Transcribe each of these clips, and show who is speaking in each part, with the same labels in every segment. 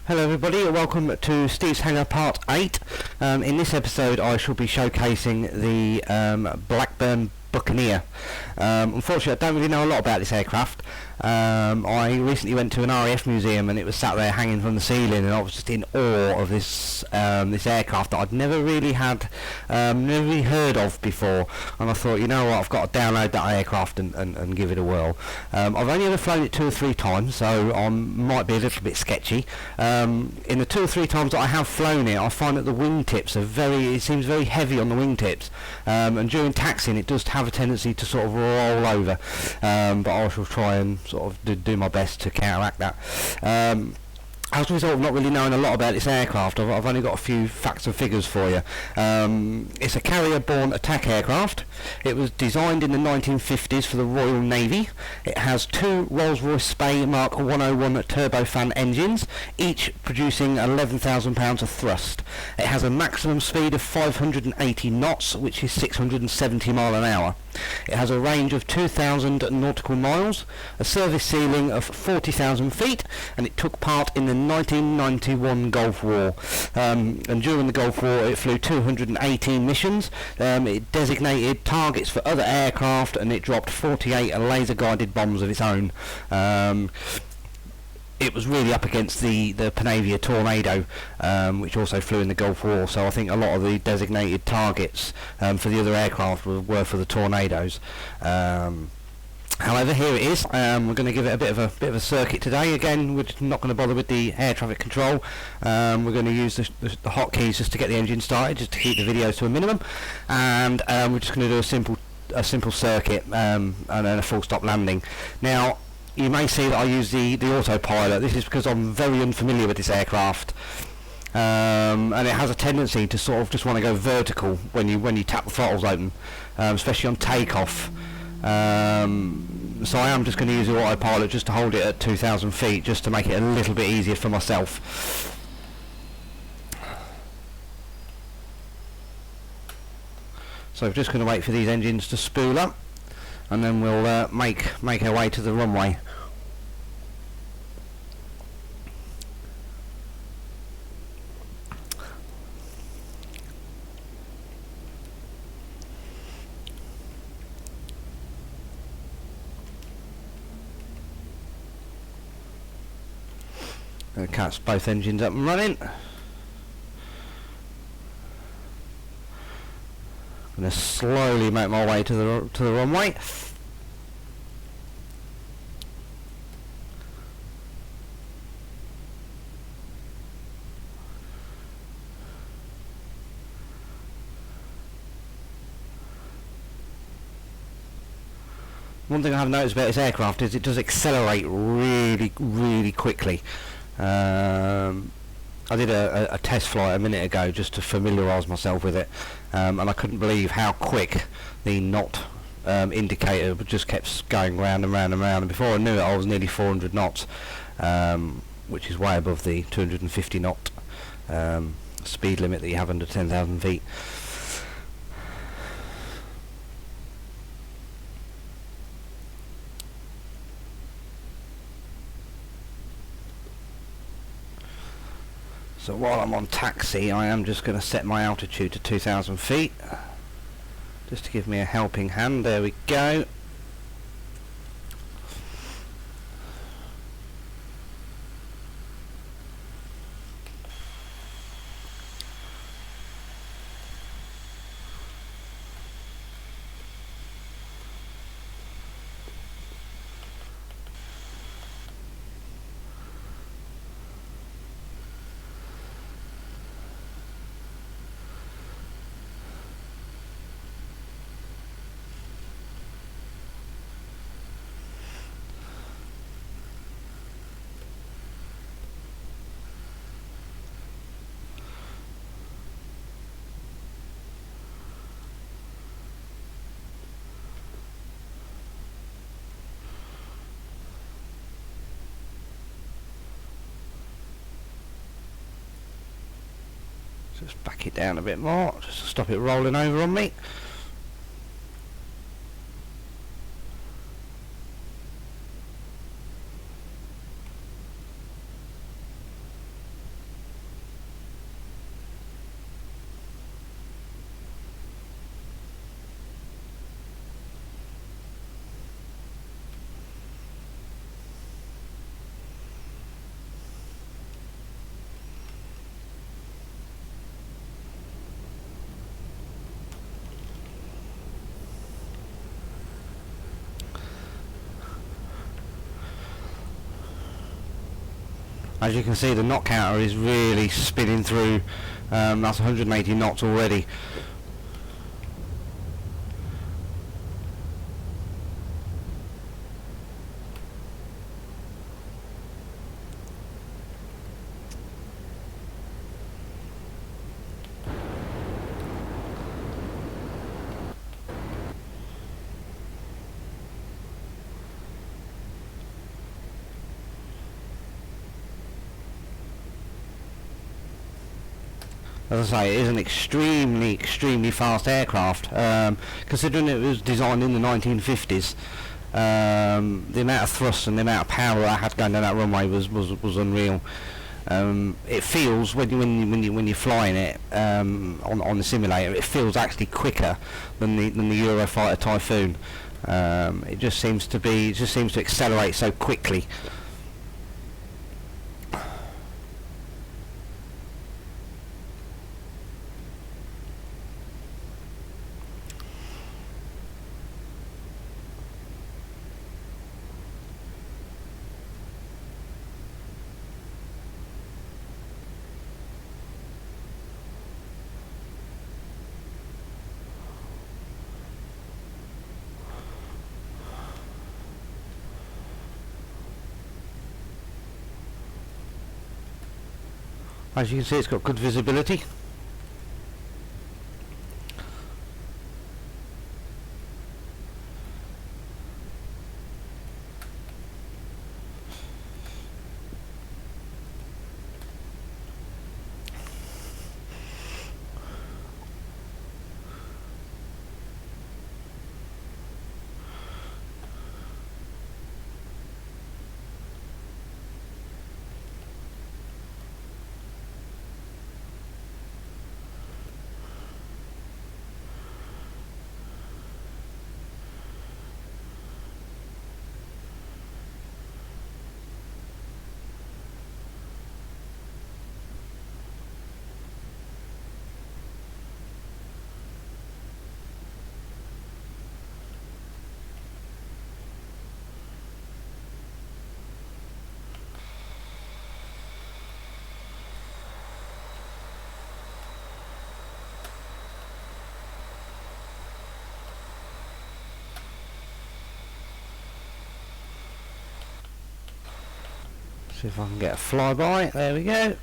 Speaker 1: Hello everybody, welcome to Steve's Hangar Part 8. In this episode I shall be showcasing the Blackburn Buccaneer. Unfortunately I don't really know a lot about this aircraft. I recently went to an RAF museum and it was sat there hanging from the ceiling, and I was just in awe of this aircraft that I'd never really heard of before, and I thought, you know what, I've got to download that aircraft and give it a whirl. I've only ever flown it 2 or 3 times, so I might be a little bit sketchy. In the 2 or 3 times that I have flown it, I find that the wingtips are it seems very heavy on the wingtips, and during taxiing it does have a tendency to sort of roll over, but I shall try and sort of do my best to counteract that. As a result of not really knowing a lot about this aircraft, I've only got a few facts and figures for you. It's a carrier-borne attack aircraft. It was designed in the 1950s for the Royal Navy. It has 2 Rolls-Royce Spey Mark 101 turbofan engines, each producing 11,000 pounds of thrust. It has a maximum speed of 580 knots, which is 670 mile an hour. It has a range of 2,000 nautical miles, a service ceiling of 40,000 feet, and it took part in the 1991 Gulf War. And during the Gulf War it flew 218 missions. It designated targets for other aircraft, and it dropped 48 laser-guided bombs of its own. It was really up against the Panavia Tornado, which also flew in the Gulf War, so I think a lot of the designated targets for the other aircraft were for the Tornadoes. However, here it is. We're going to give it a bit of a circuit today. Again, we're not going to bother with the air traffic control. We're going to use the hotkeys just to get the engine started, just to keep the videos to a minimum, and we're just going to do a simple circuit and then a full stop landing. Now, you may see that I use the autopilot. This is because I'm very unfamiliar with this aircraft, and it has a tendency to sort of just want to go vertical when you tap the throttles open, especially on takeoff. So I am just going to use the autopilot just to hold it at 2,000 feet, just to make it a little bit easier for myself. So we're just going to wait for these engines to spool up, and then we'll make our way to the runway. Going to catch both engines up and running. Going to slowly make my way to the runway. One thing I have noticed about this aircraft is it does accelerate really quickly. I did a test flight a minute ago just to familiarise myself with it, and I couldn't believe how quick the knot indicator just kept going round and round and round, and before I knew it I was nearly 400 knots, which is way above the 250 knot speed limit that you have under 10,000 feet. So while I'm on taxi, I am just going to set my altitude to 2,000 feet, just to give me a helping hand. There we go. Just back it down a bit more, just to stop it rolling over on me. As you can see, the knot counter is really spinning through. That's 180 knots already. As I say, it is an extremely fast aircraft, considering it was designed in the 1950s. The amount of thrust and the amount of power I had going down that runway was unreal. It feels when you're flying it on the simulator, it feels actually quicker than the Eurofighter Typhoon. It just seems to accelerate so quickly. As you can see, it's got good visibility. See if I can get a flyby. There we go.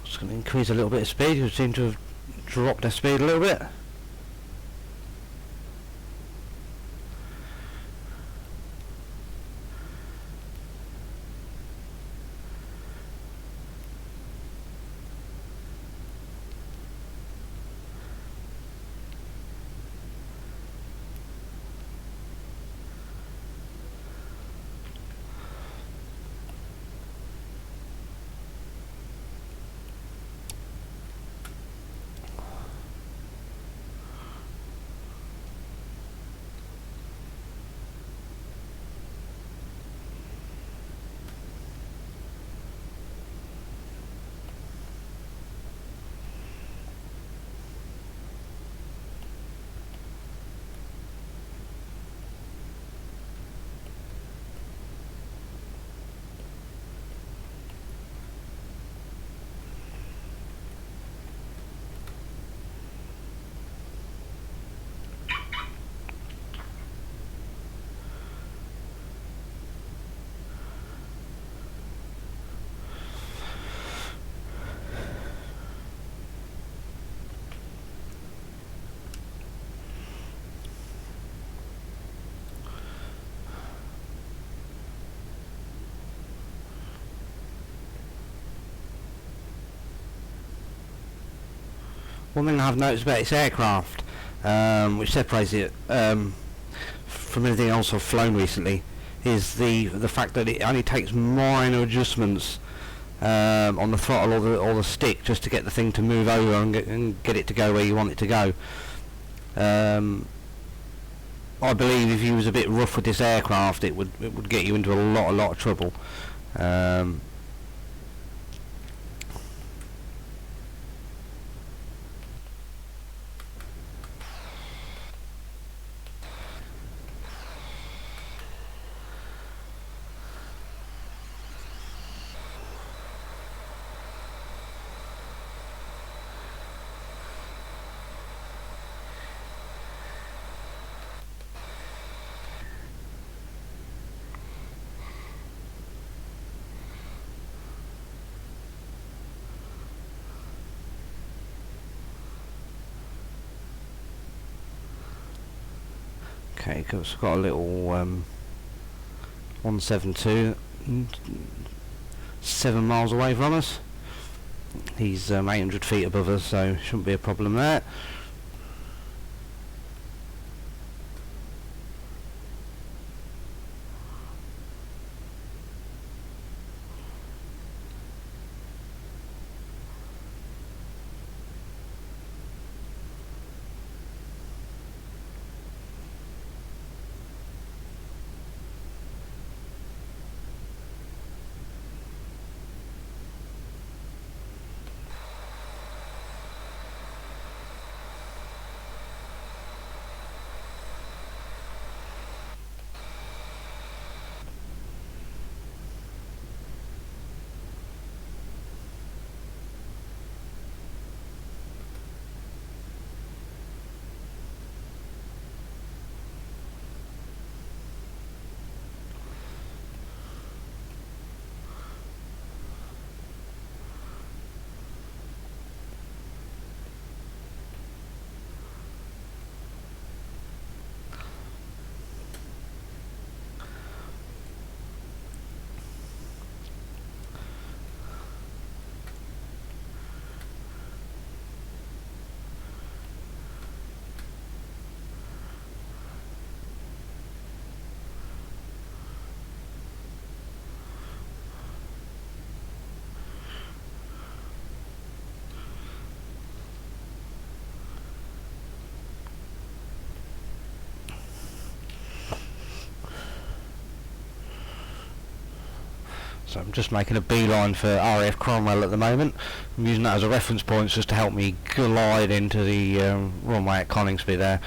Speaker 1: Just going to increase a little bit of speed. You seem to have dropped their speed a little bit. one thing I've noticed about this aircraft, which separates it from anything else I've flown recently, is the fact that it only takes minor adjustments on the throttle or the stick just to get the thing to move over and get it to go where you want it to go. I believe if you was a bit rough with this aircraft, it would get you into a lot of trouble. Okay, because I've got a little 172 7 miles away from us. He's 800 feet above us, so shouldn't be a problem there. So I'm just making a beeline for RAF Cromwell at the moment. I'm using that as a reference point just to help me glide into the runway at Coningsby there.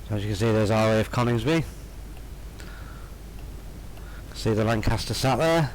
Speaker 1: So as you can see, there's RAF Coningsby. See the Lancaster sat there.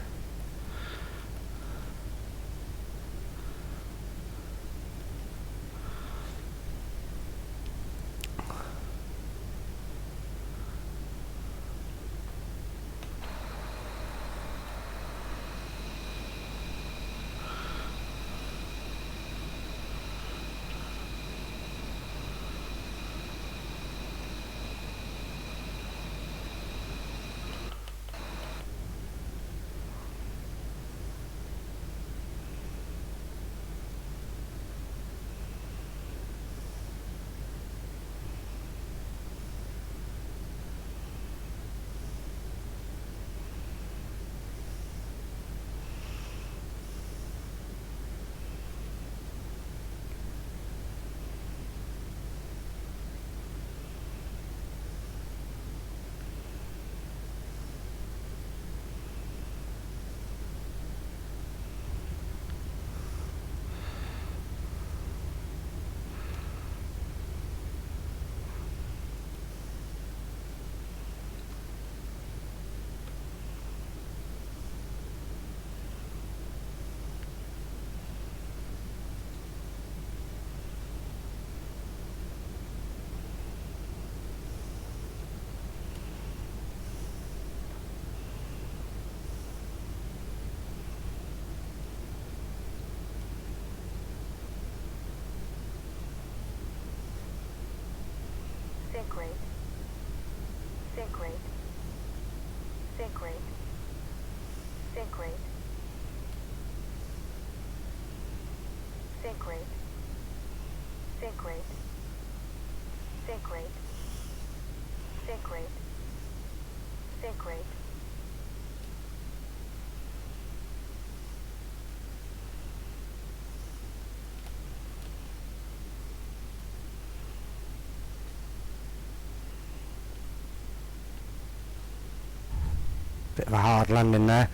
Speaker 2: Sink rate. Sink rate. Sink rate. Sink rate. Sink rate. Sink rate. Sink rate.
Speaker 1: Bit of a hard landing there.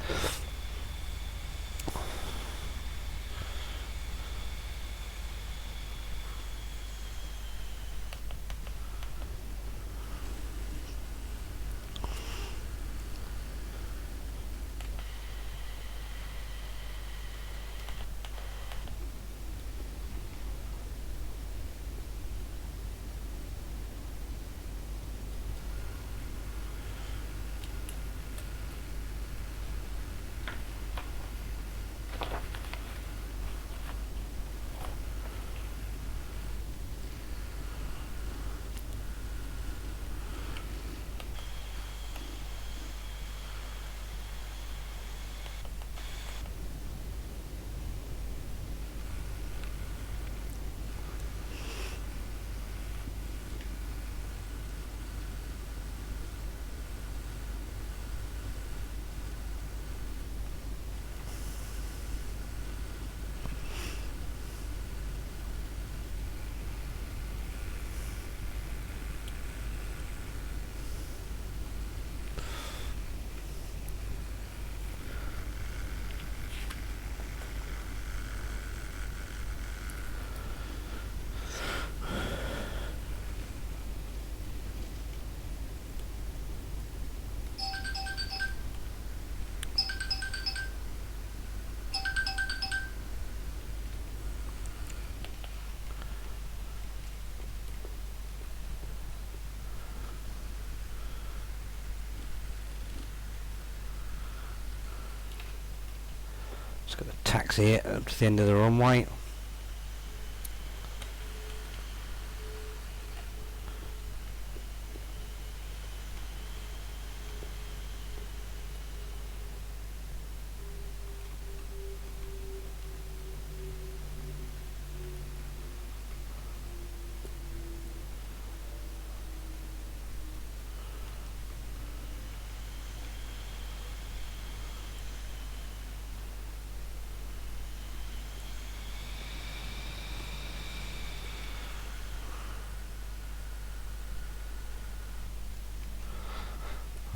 Speaker 1: Just got the taxi it up to the end of the runway.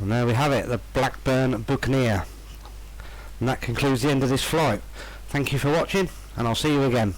Speaker 1: And there we have it, the Blackburn Buccaneer. And that concludes the end of this flight. Thank you for watching, and I'll see you again.